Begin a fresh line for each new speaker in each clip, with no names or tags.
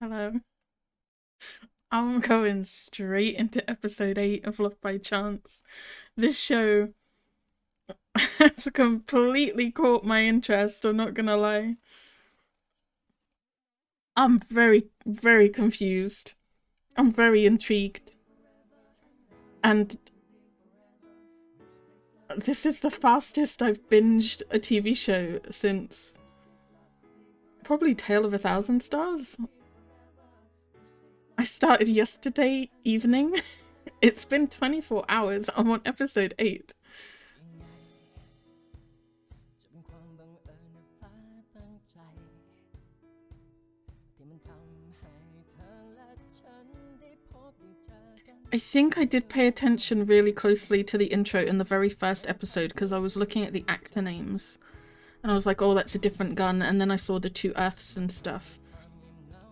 Hello. I'm going straight into episode 8 of Love by Chance. This show has completely caught my interest, I'm not gonna lie. I'm very, very confused. I'm very intrigued. And this is the fastest I've binged a TV show since probably Tale of a Thousand Stars. I started yesterday evening. It's been 24 hours. I'm on episode 8. I think I did pay attention really closely to the intro in the very first episode because I was looking at the actor names and I was like, oh, that's a different gun, and then I saw the two Earths and stuff.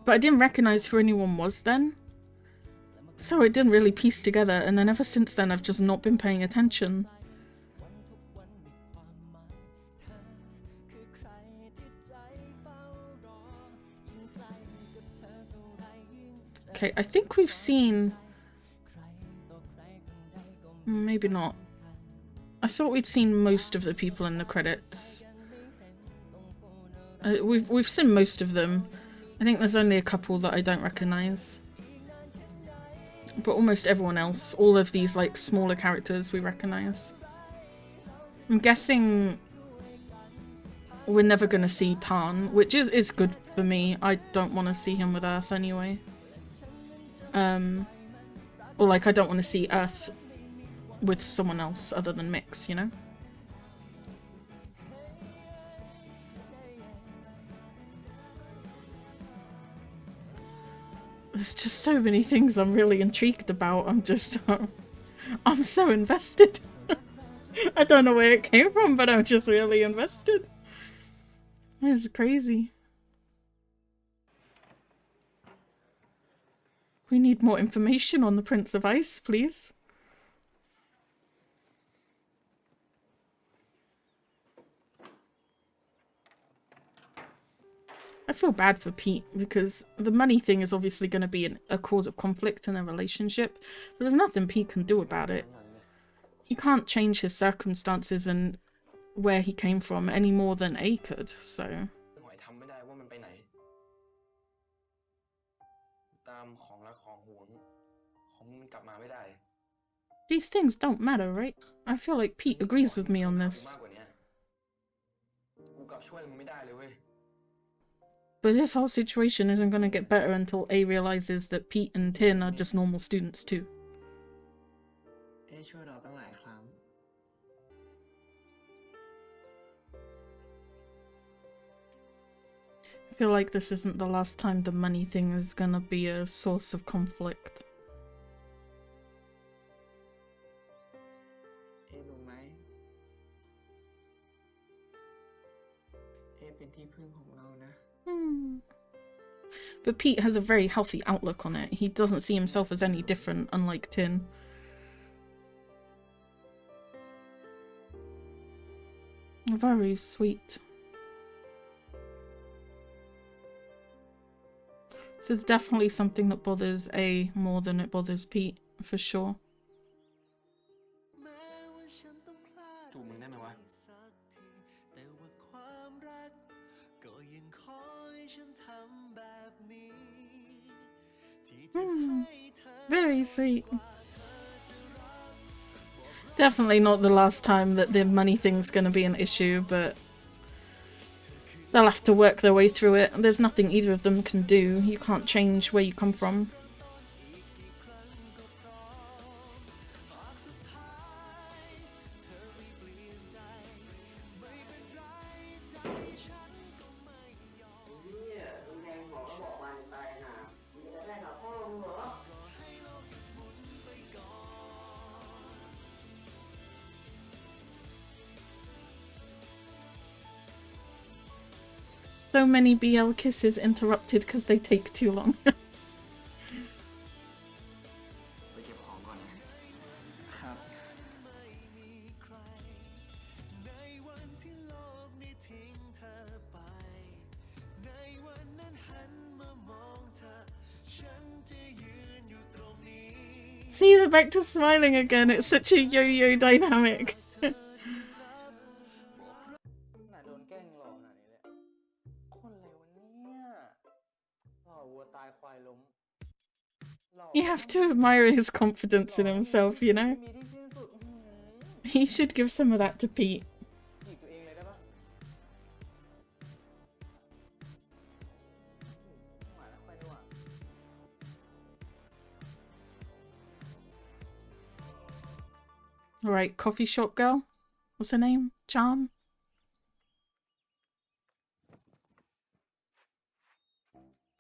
But I didn't recognize who anyone was then. So it didn't really piece together, and then ever since then I've just not been paying attention. Okay, I think we've seen... Maybe not. I thought we'd seen most of the people in the credits. We've seen most of them. I think there's only a couple that I don't recognize. But almost everyone else, all of these like smaller characters we recognize. I'm guessing we're never gonna see Tarn, which is good for me. I don't want to see him with Earth anyway. Or like I don't want to see Earth with someone else other than Mix, you know? There's just so many things I'm really intrigued about. I'm so invested. I don't know where it came from, but I'm just really invested. It's crazy. We need more information on the Prince of Ice, please. I feel bad for Pete because the money thing is obviously going to be a cause of conflict in their relationship, but there's nothing Pete can do about it. He can't change his circumstances and where he came from any more than A could, so... These things don't matter, right? I feel like Pete agrees with me on this. But this whole situation isn't going to get better until A realizes that Pete and Tin are just normal students too. I feel like this isn't the last time the money thing is gonna be a source of conflict. But Pete has a very healthy outlook on it. He doesn't see himself as any different, unlike Tin. Very sweet. So it's definitely something that bothers A more than it bothers Pete, for sure. Very sweet. Definitely not the last time that the money thing's gonna be an issue, but they'll have to work their way through it. There's nothing either of them can do. You can't change where you come from. So many BL kisses interrupted because they take too long. See, they're back to smiling again. It's such a yo-yo dynamic.
น่าโดนแกล้งหล่อขนาดนี้เลยคนอะไรวะเนี่ยหล่อวัวตายควายล้ม
You have to admire his confidence in himself, you know?
มีที่สิ้นสุด
He should give some of that to Pete.
จีบตัวเองเลยได้ปะหวานแล้วค่อยดีกว่า
Alright, coffee shop girl. What's her name? Charm?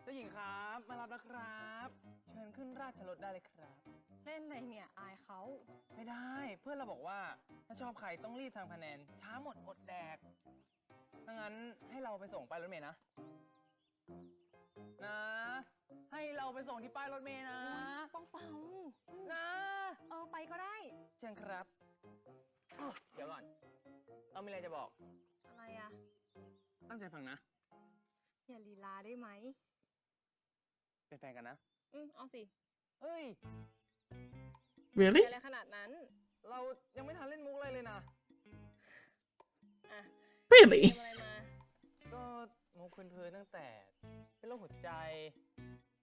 เจ้าหญิงครับมารับแล้วครับเชิญขึ้นราชรถได้เลยครับ
เล่นอะไรเนี่ยอายเขา
ไม่ได้เพื่อนเราบอกว่าถ้าชอบใครต้องรีบทำคะแนนช้าหมดอดแดกถ้างั้นให้เราไปส่งป้ายรถเมล์นะให้เราไปส่งที่ป้ายรถเมล์นะ
ป้องเปา
นะ
ไปก็ได้
เชิญครับเดี๋ยวก่อนเรามีอะไรจะบอก
อะไรอะ
ตั้งใจฟังนะ
อย่าลีลาได้ไหม
เป็นแฟนกันนะ
เอาสิ
เฮ้ย
Really?
อะไรขนาดนั้น
เรายังไม่ทันเล่นมุกอะไรเลยนะ
อ่ะ
Really?
ทำอะไรมา
ก็มุกเพลินๆตั้งแต่เป็นโรคหัวใจ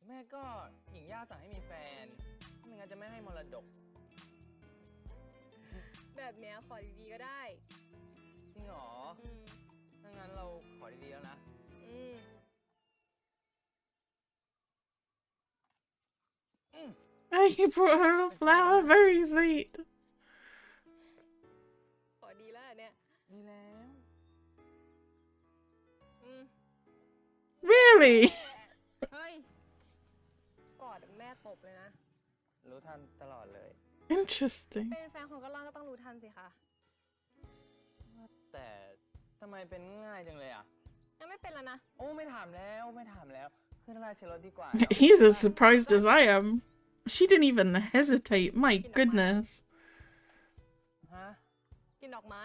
แม่ก็หญิงย่าสั่งให้มีแฟนไม่งั้นจะไม่ให้มรดก
แบบเนี้ยขอดีๆก็ได้
จริงเหรอ ถ้างั้นเราขอดีๆแล้วนะ
Oh, you brought her a flower. Very sweet.
ขอดีแล้วเนี่ย
ดีแล้ว
Really?
เฮ้ย กอดแม่ตบเลยนะ
รู้ทันตลอดเลย
Interesting.
เป็นแฟนคนก็ร่างก็ต้องรู้ทันสิคะ
แต่ทำไมเป็นง่ายจังเลยอ่ะ
ยังไม่เป็นแล้วนะ
โอ้ไม่ถามแล้วขึ้นราชรถดีกว่า
He's as surprised as I am. She didn't even hesitate. My goodness.
ฮะ
กินดอกไม้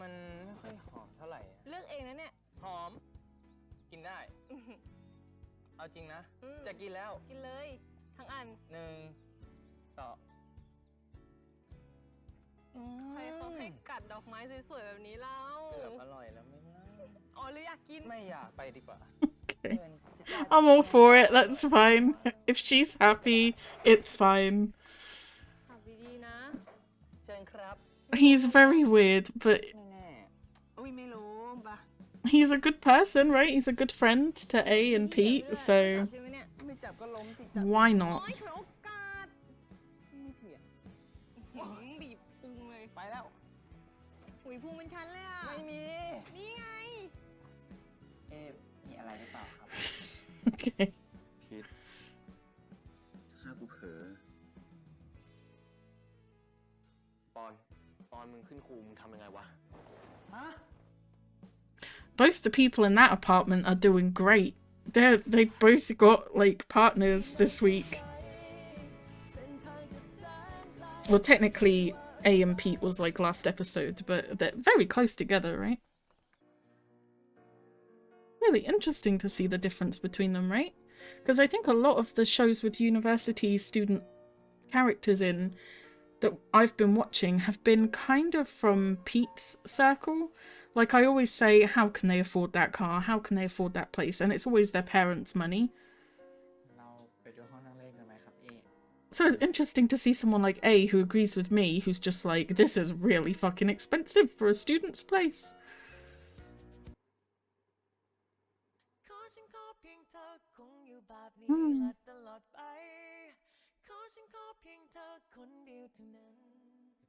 มันไม่ค่อยหอมเท่าไหร่
เลือกเองนะเนี่ย
หอม กินได้ เอาจริงนะ จะกินแล้ว
กินเลย ทั้งอัน
1 2
ใครเขาให้กัดดอกไม้สวยๆแบบนี้เล่า
เกือบอร่อยแล้วไม่ง่าย
อ๋อหรืออยากกิน
ไม่อยากไปดีกว่า
Okay. I'm all for it. That's fine. If she's happy, it's fine.
ขับดีๆนะ
เชิญครับ
He's very weird, but
ไม่แน่อุ้ยไม่รู้ปะ
he's a good person, right? He's a good friend to A and Pete, so
ใช่ไหมเนี่ย
ไม่จับก็ล้มสิจับ
why
โอ้
not?
ยฉวยโอกาส
ไม่เถียง
บีบพุงเลย
ไปแล้ว
หุยพุงเป็นชั้นเลยอ่ะ
ไม่มี
นี่ไง
มีอะไรหรือเปล่าครับ
Okay.
พิษถ้ากูเผลอปอนตอนมึงขึ้นครูมึงทำยังไงวะ ฮะ
Both the people in that apartment are doing great. They both got like partners this week. Well, technically, A and Pete was like last episode, but they're very close together, right? Really interesting to see the difference between them, right? Because I think a lot of the shows with university student characters in that I've been watching have been kind of from Pete's circle. Like, I always say, how can they afford that car? How can they afford that place? And it's always their parents' money. So it's interesting to see someone like A who agrees with me, who's just like, this is really fucking expensive for a student's place.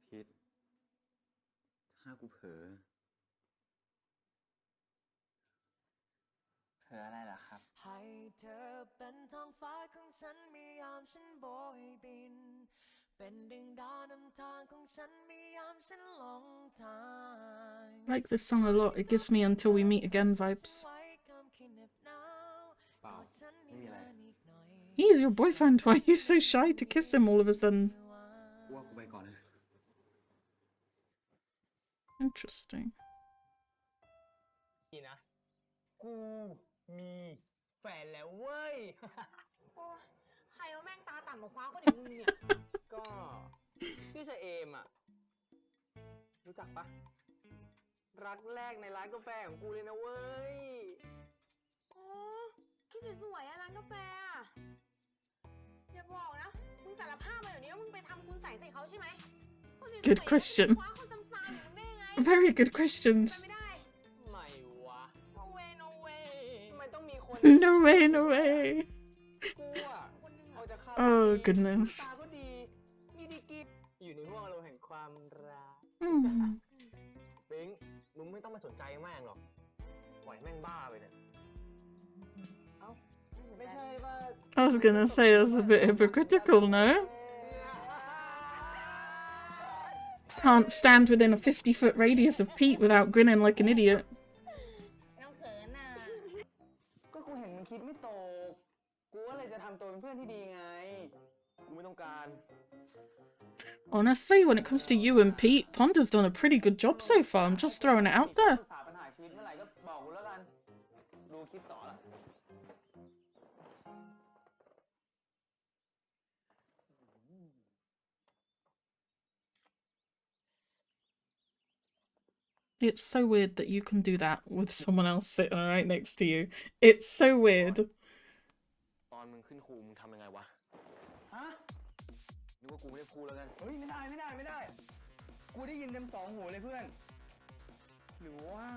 Pete ถ้ากูเผลออะไรล่ะครับ
ให้เธอเป็นท้องฟ้าของฉันมียามฉันโบยบินเป็นดึงดาวนำทางของฉันมียามฉันหลงทาง
I like this song a lot. It gives me Until We Meet Again vibes.
เปล่าไม่มีอะไร
He's your boyfriend. Why are you so shy to kiss him all of a sudden?
ว่ากูไปก่อนนะ
Interesting.
นี่นะ กูมีแฟนแล้วเว้ย
โอ้ใคร สั่งมาคว้าคนอย่างมึงเนี่ย
ก็ชื่อชะเอมอ่ะ รู้จักปะรักแรกในร้านกาแฟของกูเลยนะเว้ย
อ๋อที่สวยๆอะร้านกาแฟอะอย่าบอกนะ มึงสารภาพมาเดี๋ยวนี้ว่ามึงไปทำคุณใส่ใส่เขาใช่ไหม
Good question.
คว้าคนซ้ำๆอย่างมึงได้ยังไง
Very good
ไป
questions.
ไม่ได้
ไม่วะ
no way no way
ทำไมต้องมีคน
No way, no way.
กูอ่ะ
คนหนึง
ออก
อะ
จากคา
Oh
ดี
goodness.
ตาก็ดี มีดีกรีอยู่ในห้วงอารมณ์แห่งความรัก
Hmm.
ปิงมึงไม่ต้องมาสนใจแม่งหรอก ปล่อยแม่งบ้าไปเนี่ย
ไม่ใช่ว่า
I was gonna say that's a bit hypocritical, no? Can't stand within a 50-foot radius of Pete without grinning like an idiot.
น้องเขินน่ะ
ก็กูเห็นมึงคิดไม่ตก กูก็เลยจะทำตัวเป็นเพื่อนที่ดีไง
กูไม่ต้องการ
Honestly, when it comes to you and Pete, Ponda's done a pretty good job so far. I'm just throwing it out there.
ปรึกษาปัญหาชีวิตเมื่อไหร่ก็บอกกูแล้วกัน ดูคลิปต่อละ
It's so weird that you can do that with someone else sitting right next to you. It's so weird.
ตอนมึงขึ้นครูมึงทำยังไงวะ
ฮะ
นึกว่ากูไม่ได้พูดแล้วกัน
เฮ้ย ไม่ได้ กูได้ยินเต็มสองหูเลยเพื่อน หรือว่า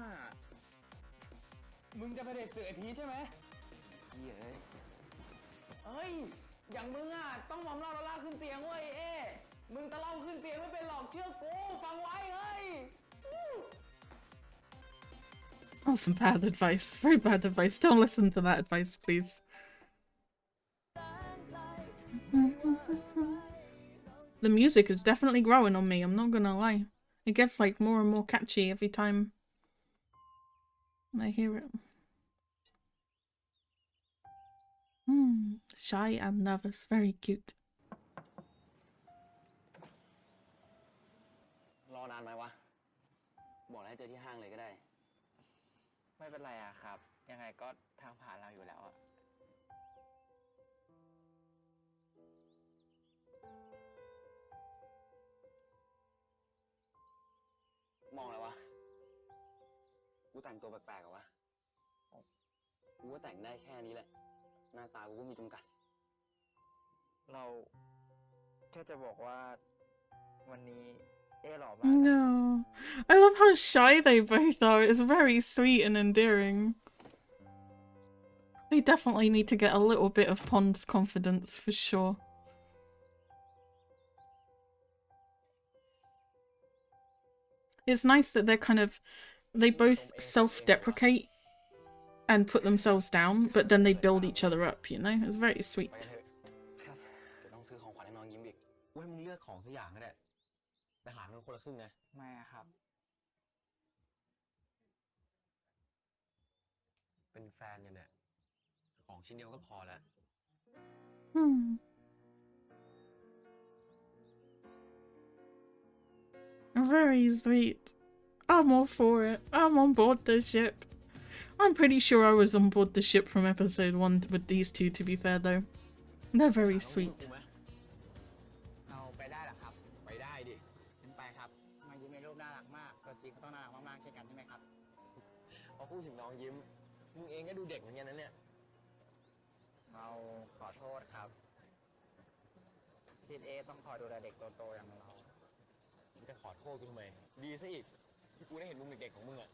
มึงจะประเด็จสื่อไอพีชใช่ไหม
เหี้ยเอ้ย
เฮ้ย อย่างมึงอ่ะ ต้องมอมเหล่าแล้วลากขึ้นเตียงเว้ยเอ้มึงตะเล่าขึ้นเตียงไม่เป็นหรอกเชื่อกู ฟังไว้เฮ้ย
Oh, some bad advice. Very bad advice. Don't listen to that advice, please. The music is definitely growing on me, I'm not gonna lie. It gets like more and more catchy every time I hear it. Shy and nervous, very cute.
รอนานไหมวะ บอกแล้วให้เจอที่ห้างเลยก็ได้
ไม่เป็นไรอะครับ ยังไงก็ทางผ่านเราอยู่แล้วอะ
มองแล้ววะ กูแต่งตัวแปลกๆเหรอวะ กูก็แต่งได้แค่นี้แหละ หน้าตากูก็มีจำกัด
เราแค่จะบอกว่าวันนี้เอ๊หล่อมาก
No. I love how shy they both are. It's very sweet and endearing. They definitely need to get a little bit of Pond's confidence for sure. It's nice that they're kind of, they both self-deprecate and put themselves down, but then they build each other up, you know? It's very
ไป
sweet.
กันเถอะครับเดี๋ยวต้องซื้อของขวัญให้น้องยิ้มอีกกูให้มึงเลือกของสักอย่างก็ได้ ไปหารกันคนละครึ่งนะ
ไม่อะครับ
เป็นแฟนกันเนี่ย ของชิ้นเดียวก็พอแล้ว
Very sweet. I'm all for it. I'm on board the ship. I'm pretty sure I was on board the ship from episode 1 with these two, to be fair, though. They're very sweet.
เอาไปได้เหรอครับ
ไปได้ดิ
เป็นไปครับน้องยิ้มในรูปน่ารักมาก ตัวจริงก็ต้องน่ารักมากๆเช่นกันใช่ไหมครับ
พอพูดถึงน้องยิ้ม มึงเองก็ดูเด็กเหมือนกันนะเนี่ย
เราขอโทษครับที่เอต้องคอยดูแลเด็กโตๆอย่างเรา
มึงจะขอโทษกูทำไม ดีซะอีกที่กูได้เห็นมุมเด็กๆของมึงอะ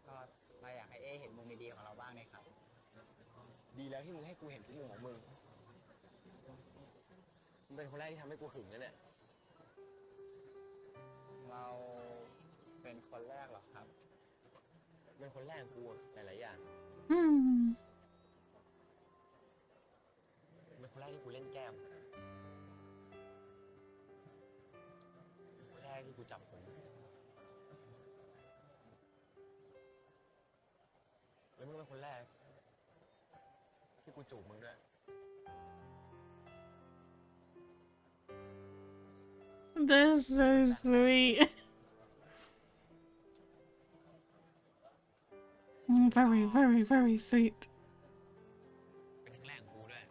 ก็เราอยากให้เอเห็นมุมดีๆของเราบ้างเลยครับ
ดีแล้วที่มึงให้กูเห็นทุกมุมของมึง มึงเป็นคนแรกที่ทำให้กูหึงนั่นแหละ
เราเป็นคนแรกเหรอครับ
เป็นคนแรกของกูอะหลายๆอย่าง เป็นคนแรกที่กูเล่นแก้ม คนแรกที่กูจับผมแล้วมึงก็เป็นคนแรกที่กูจูบมึงด้วย
They're so sweet. Very, very, very sweet.
เป็นครั้งแรกของกูด้วย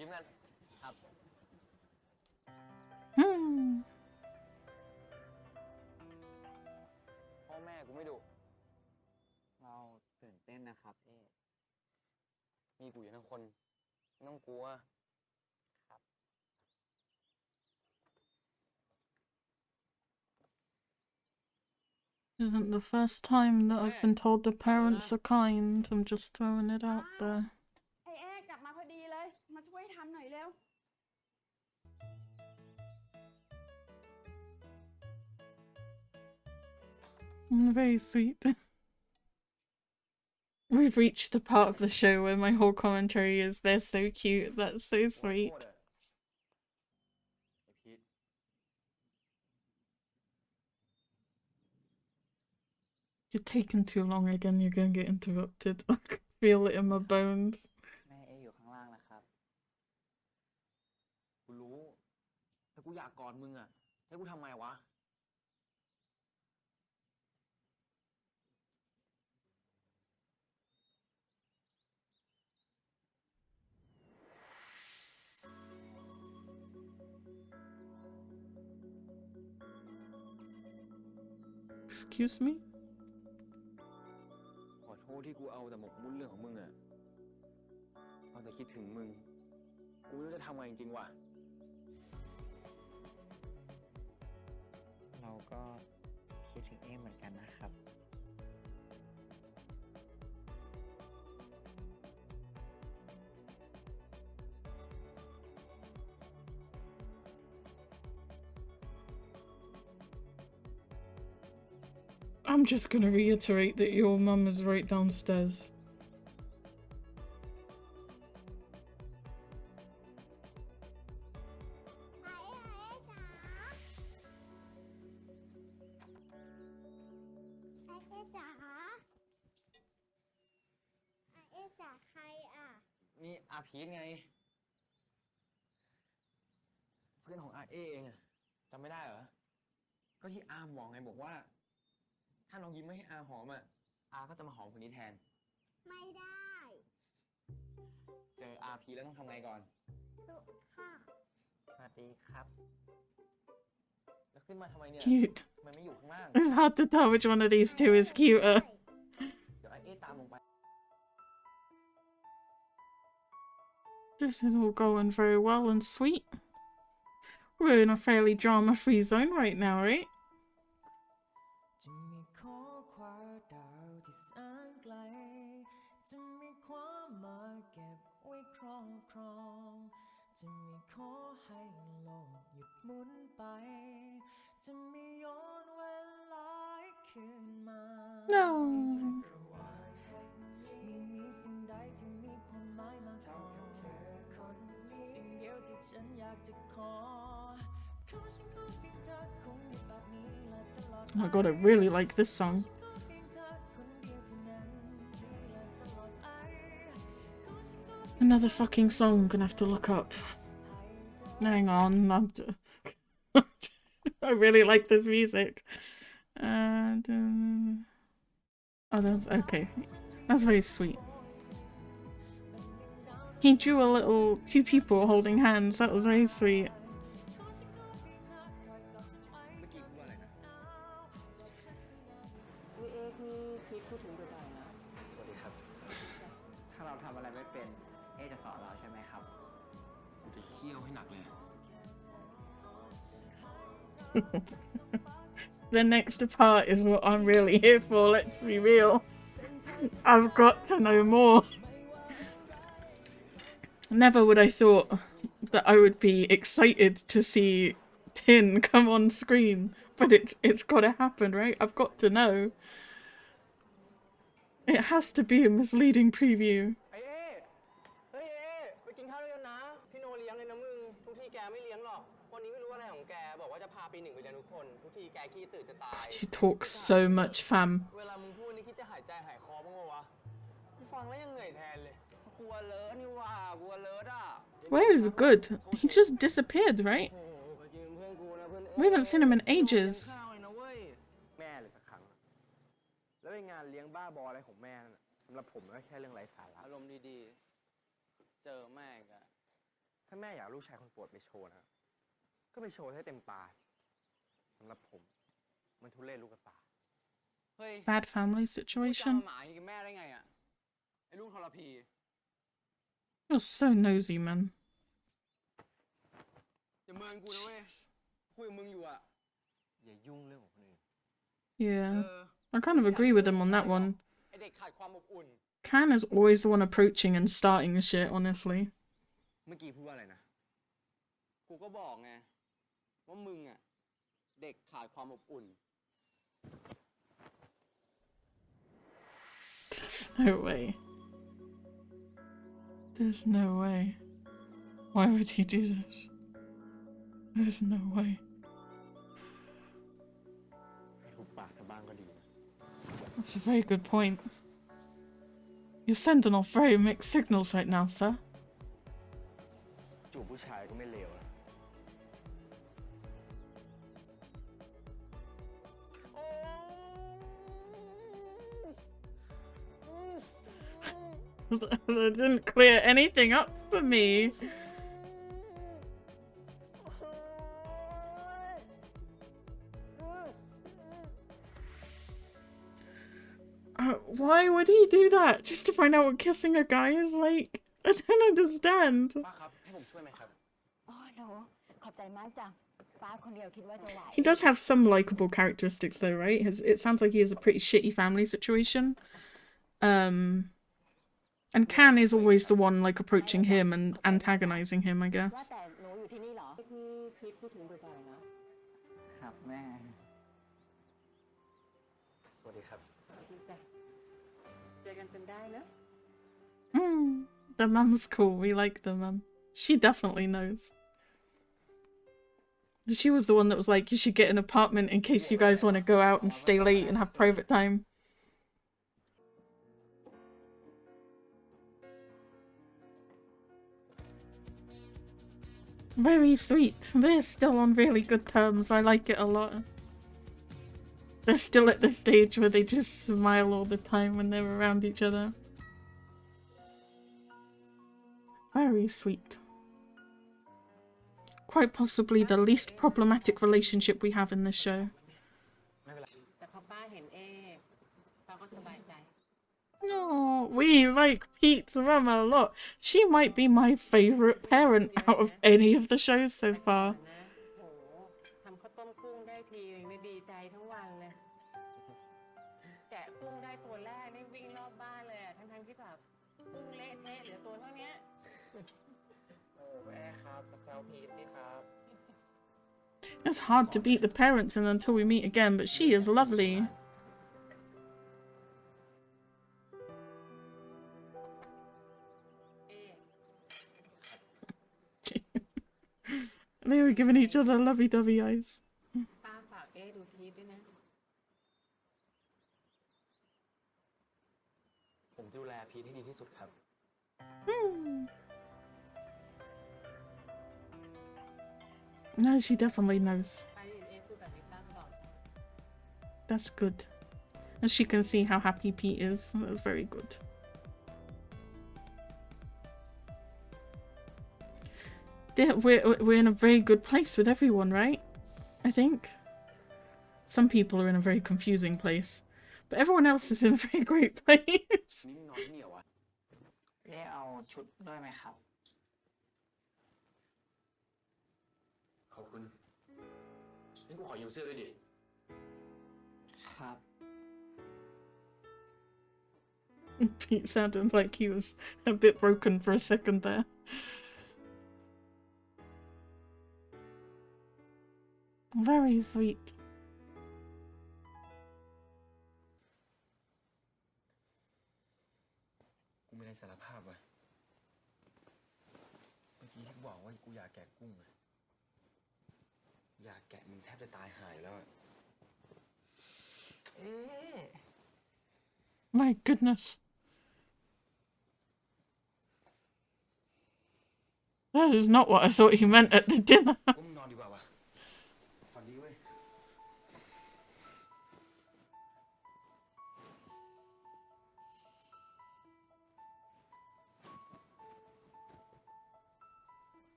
ยิ้มกันครับ
Hmm.
พ่อแม่กูไม่ดุ
เราตื่นเต้นนะครับเอ๊
มีกูอยู่ทั้งคนไม่ต้องกลัว
Isn't the first time that I've been told the parents are kind. I'm just throwing it out there.
ไอ้เอ๊กลับมาพอดีเลย มาช่วยทำหน่อยเร็ว
Very sweet. We've reached the part of the show where my whole commentary is they're so cute. That's so
ขอ
sweet.
โทษอะไอ้พีท
You're taking too long again. You're gonna get interrupted. I can feel it in my bones.
แม่เอ๊อยู่ข้างล่างนะครับ
กูรู้ แต่กูอยากกอดมึงอะให้กูทำไงวะ
Excuse me?
ขอโทษที่กูเอาแต่หมกมุ่นเรื่องของมึงอะเอาแต่คิดถึงมึง กูไม่รู้จะทำไงจริงๆว่ะ
เราก็คิดถึงเอ๊เหมือนกันนะครับ
I'm just gonna reiterate that your mum is right downstairs.
นี่อาพีทไง เพื่อนของอาเอเองอะจำไม่ได้เหรอ ก็ที่อาบอกไงบอกว่า ถ้าน้องยิ้มไม่ให้อาหอมอะอาก็จะมาหอมคนนี้แทน
ไม่ได้
เจออาพีแล้วต้องทำไงก่อน
ค่ะ
สวัสดีครับ
แล้วขึ้นมาทำไมเนี่ย
Cute.
ทำไมไม่อยู่ข้างล่าง
It's hard to tell which one of these two is cuter.
เดี๋ยวอาเอตามลงไป
This is all going very well and sweet. We're in a fairly drama-free zone right now, right?
จะมีข้อความดาวที่แสนไกล จะมีความหมายเก็บไว้ครอบครอง จะมีขอให้โลกหยุดหมุนไป จะมีย้อนเวลาให้คืนมา
No.
ในจักรวาลแห่งนี้ไม่มีสิ่งใดที่มีความหมายมากเท่ากับเธอคนนี้สิ่งเดียวที่ฉันอยากจะขอ
Oh my god, I really like this song. Another fucking song I'm gonna have to look up. Hang on, I really like this music. And oh, that's okay. That's very sweet. He drew a little two people holding hands. That was very sweet.
พี่เอ๊ที่พีทพูดถึงบ่อยๆนะ
สวัสดีครับ
ถ้าเราทำอะไรไม่เป็น เอ๊จะสอนเราใช่ไหมครับ
กูจะเคี่ยวให้หนักเลย
The next part is what I'm really here for, let's be real. I've got to know more. Never would I thought that I would be excited to see Tin come on screen, but it's gotta happen, right? I've got to know. It has to be a misleading preview.
ไอ้เอ๊เฮ้ยเอ๊ไปกินข้าวด้วยกันนะ พี่โนเลี้ยงเลยนะมึง ทุกทีแกไม่เลี้ยงหรอก วันนี้ไม่รู้อะไรของแก บอกว่าจะพาปีหนึ่งไปเลี้ยงทุกคน ทุกทีแกขี้ตื่นจะตาย
God, you talk so much, fam.
เวลามึงพูดนี่คิดจะหายใจหายคอบ้างวะกูฟังแล้วยังเหนื่อยแทนเลย กลัวเลอะนี่ว่ากลัวเลอะอ่ะ
Where is good? He just disappeared, right?
โอ้โหไปกินเพื่อนกูนะเพื่อน
We haven't seen him in ages.
ข้าวเลยนะเว้ย แม่เลยสักครั้ง แล้วไอ้งานเลี้ยงบ้าบออะไรของแม่นั่นน่ะสำหรับผมก็แค่เรื่องไร้สาระ
อารมณ์ดีๆ เจอแม่กะ
ถ้าแม่อยากลูกชายคนโปรดไปโชว์นะก็ไปโชว์ให้เต็มตาสำหรับผมมันทุเรศลูกกระตาเฮ้ย
Bad family
พูดจา
situation.
หมากับแม่ได้ไงอ่ะไอ้ลูกทรพี
You're so nosy, man.
อย่าเมินกูนะเว้ยคุยกับมึงอยู่อ่ะอย่ายุ่งเรื่องของคนอื่น
Yeah. I kind of agree with him on that one.
ไอ้เด็กขาดความอบอุ่น
Can is always the one approaching and starting the shit, honestly.
เมื่อกี้พูดว่าอะไรนะกูก็บอกไงว่ามึงอ่ะเด็กขาดความอบอุ่น
There's no way. There's no way. Why would he do this? There's no way.
หุบปากซะบ้างก็ดี
That's a very good point. You're sending off very mixed signals right now, sir.
จูบผู้ชายก็ไม่เลวอะ
That didn't clear anything up for me. Why would he do that? Just to find out what kissing a guy is like? I don't understand.
ป้าครับให้ผมช่วยไหมครับ
อ๋อหนูขอบใจมากจ้ะป้าคนเดียวคิดว่าจะไหว
He does have some likable characteristics though, right? It sounds like he has a pretty shitty family situation. And Can is always the one like approaching him and antagonizing him, I
ว่า
guess.
แต่หนูอยู่ที่นี่เหรอที่พีทพูดถึงบ่อยๆนะครับ
แม่ สวัสดีครับ
ดีใจเจอกันจนได้นะ
The mum's cool. We like the mum. She definitely knows. She was the one that was like, you should get an apartment in case you guys want to go out and stay late and have private time. Very sweet. They're still on really good terms. I like it a lot. They're still at the stage where they just smile all the time when they're around each other. Very sweet. Quite possibly the least problematic relationship we have in this show.
แต่พอป้าเห็นป้าก็สบายใจ
Oh, we like Pete's mum a lot. She might be my favorite parent out of any of the shows so far.
นะโหทำข้าวต้มกุ้งได้ทีนึงนี่ดีใจทั้งวันเลย แกะกุ้งได้ตัวแรกนี่วิ่งรอบบ้านเลยอะทั้งๆที่แบบกุ้งเละเทะเหลือตัวเท่าเนี้ย
โอ้แม่ครับจะแซวพีทสิครับ
It's hard to beat the parents and until we meet again, but she is lovely. They were giving each other lovey-dovey eyes.
ป้าฝากดูพีทด้วยนะ
ผมจะดูแลพีทให้ดีที่สุดครับ
No, she definitely knows.
ป้าได้ยินพูดแบบนี้ป้าก็บอก
That's good. And she can see how happy Pete is. That's very good. Yeah, we're in a very good place with everyone, right? I think. Some people are in a very confusing place. But everyone else is in a very great place.
นี่นอนที่นี่เหรอวะเรียกเอาชุดด้วยไหมครับ ขอบคุณงั้นกูขอยืมเสื้อด้วยดิ ครับ
Pete sounded like he was a bit broken for a second there. Very sweet.
กูไม่ได้สารภาพว่ะ เมื่อกี้ที่บอกว่ากูอยากแกะกุ้งอะอยากแกะมึงแทบจะตายหายแล้วอะ
My goodness. That is not what I thought he meant at the dinner.
กูมึงนอนดีกว่าวะฝันดีเว้ย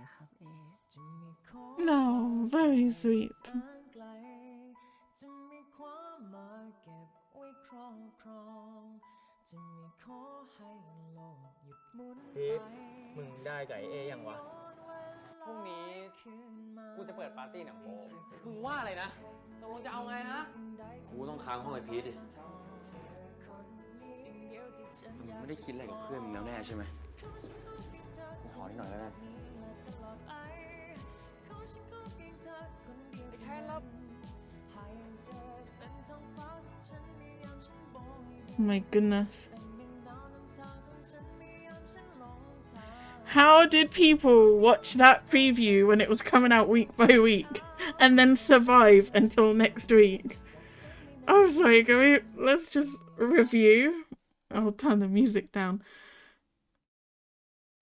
นะครับเอ
No, very sweet.
จะมีความหมายเก็บไว้ครอบครองจะมีขอให้โลกหยุดหมุนไป
พีทมึงได้กับไอ้เอยังวะ
พรุ่งนี้กูจะเปิดปาร์ตี้หนังโป๊มึงว่าอะไรนะตกลงจะเอาไงฮะ
กูต้องค้างห้องไอพีทดิมึงไม่ได้คิดอะไรกับเพื่อนมึงแล้วแน่ใช่ไหมกูขอนิดหน่อยแล้วกัน
ไอ้แค่รับ
My goodness. How did people watch that preview when it was coming out week by week and then survive until next week? I was like, let's just review. I'll turn the music down.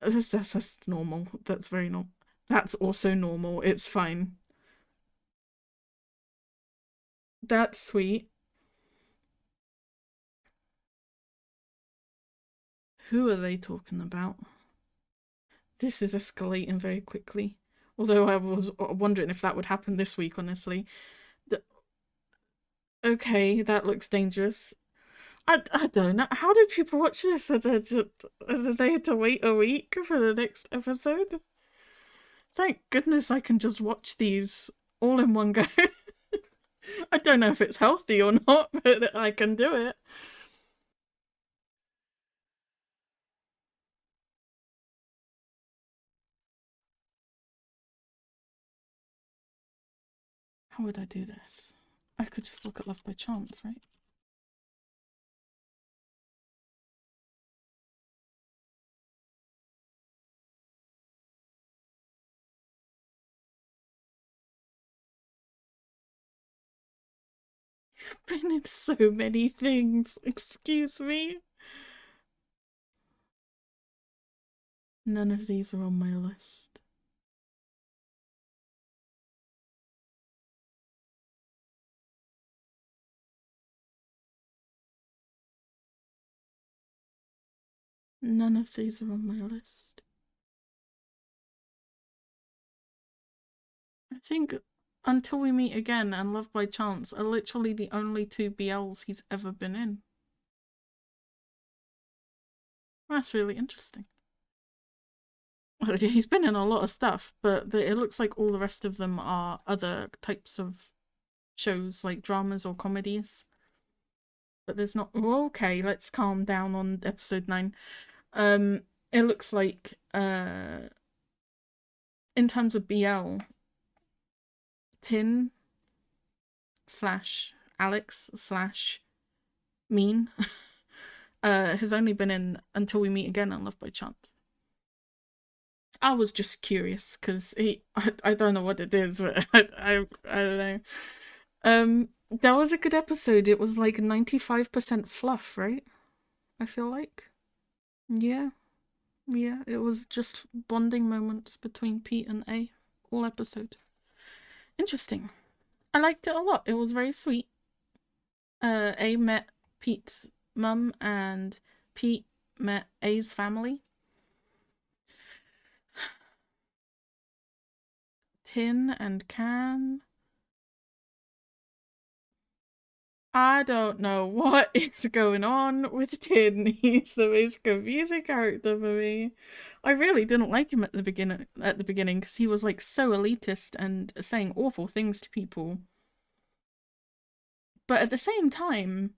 That's normal. That's very normal. That's also normal. It's fine. That's sweet. Who are they talking about? This is escalating very quickly. Although I was wondering if that would happen this week, honestly. Okay, that looks dangerous. I don't know. How did people watch this? Did they had to wait a week for the next episode? Thank goodness I can just watch these all in one go. I don't know if it's healthy or not, but I can do it. How would I do this? I could just look at Love by Chance, right? Been in so many things. Excuse me. None of these are on my list. None of these are on my list. I think Until We Meet Again and Love by Chance are literally the only two BLs he's ever been in. That's really interesting. He's been in a lot of stuff, but it looks like all the rest of them are other types of shows, like dramas or comedies. But there's not... Oh, okay, let's calm down on episode 9. It looks like, in terms of BL, Tin / Alex / Mean has only been in Until We Meet Again and Love by Chance. I was just curious because I don't know what it is, but I don't know. That was a good episode. It was like 95% fluff, right? I feel like. Yeah, it was just bonding moments between Pete and A all episode. Interesting. I liked it a lot. It was very sweet. A met Pete's mum and Pete met A's family. Tin and Can. I don't know what is going on with Tin. He's the most confusing character for me. I really didn't like him at the beginning because he was like so elitist and saying awful things to people. But at the same time,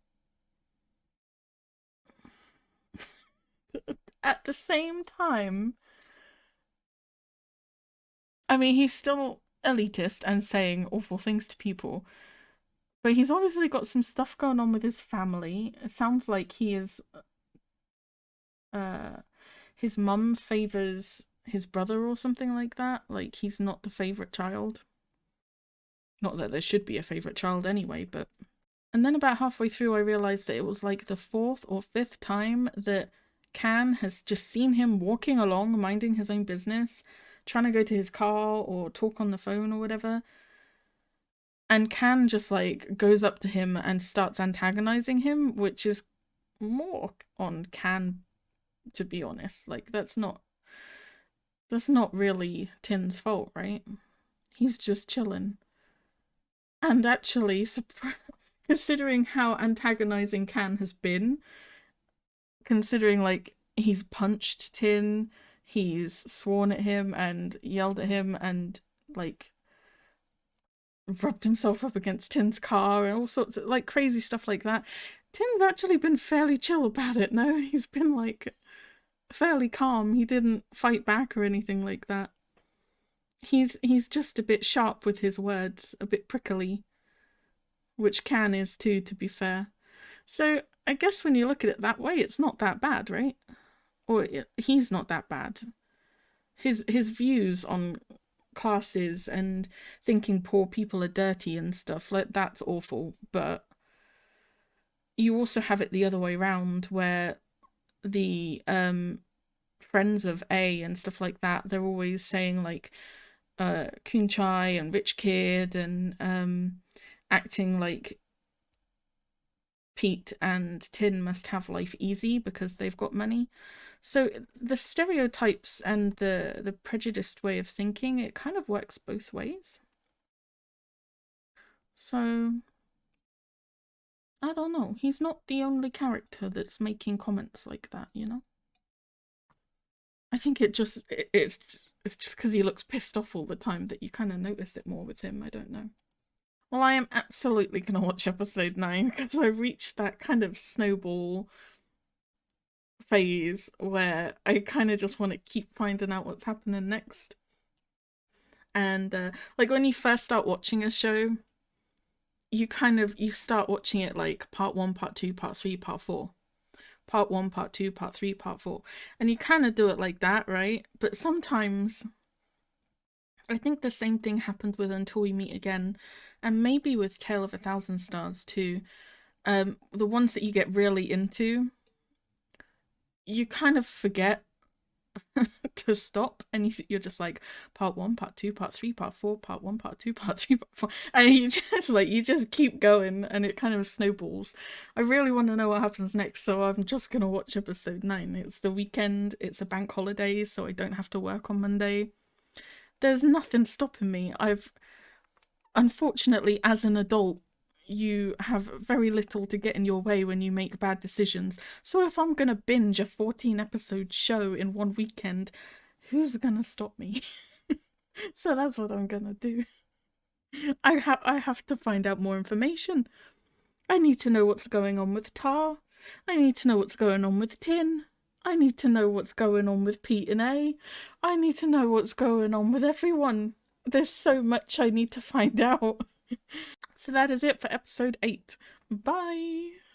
I mean, he's still elitist and saying awful things to people. But he's obviously got some stuff going on with his family. It sounds like he is... his mum favours his brother or something like that. Like, he's not the favourite child. Not that there should be a favourite child anyway, but... And then about halfway through I realised that it was like the 4th or 5th time that Can has just seen him walking along, minding his own business, trying to go to his car or talk on the phone or whatever. And Can just like goes up to him and starts antagonizing him, which is more on Can, to be honest. Like, that's not That's not really Tin's fault, right? He's just chilling. And actually, considering how antagonizing Can has been, considering like he's punched Tin, he's sworn at him and yelled at him and like rubbed himself up against Tin's car and all sorts of like crazy stuff like that. Tin's actually been fairly chill about it, no? He's been like fairly calm. He didn't fight back or anything like that. He's just a bit sharp with his words, a bit prickly, which Can is too, to be fair. So I guess when you look at it that way, it's not that bad, right? Or he's not that bad. His views on classes and thinking poor people are dirty and stuff, like that's awful. But you also have it the other way around, where the friends of A and stuff like that, they're always saying like Kunchai and rich kid and acting like Pete and Tin must have life easy because they've got money. So the stereotypes and the prejudiced way of thinking, it kind of works both ways. So I don't know. He's not the only character that's making comments like that, you know? I think it's just because he looks pissed off all the time that you kind of notice it more with him. I don't know. Well, I am absolutely going to watch episode 9 because I reached that kind of snowball phase where I kind of just want to keep finding out what's happening next. And like when you first start watching a show, you start watching it like part 1, part 2, part 3, part 4. Part 1, part 2, part 3, part 4. And you kind of do it like that, right? But sometimes I think the same thing happened with Until We Meet Again, and maybe with Tale of a Thousand Stars too. The ones that you get really into, you kind of forget to stop, and you're just like part 1, part 2, part 3, part 4, part 1, part 2, part 3, part 4, and you just keep going, and it kind of snowballs. I really want to know what happens next, so I'm just gonna watch episode 9. It's the weekend, it's a bank holiday, so I don't have to work on Monday. There's nothing stopping me. Unfortunately, as an adult, you have very little to get in your way when you make bad decisions. So if I'm gonna binge a 14-episode show in one weekend, who's gonna stop me? So that's what I'm gonna do. I have to find out more information. I need to know what's going on with Tar. I need to know what's going on with Tin. I need to know what's going on with Pete and A. I need to know what's going on with everyone. There's so much I need to find out. So that is it for episode 8. Bye!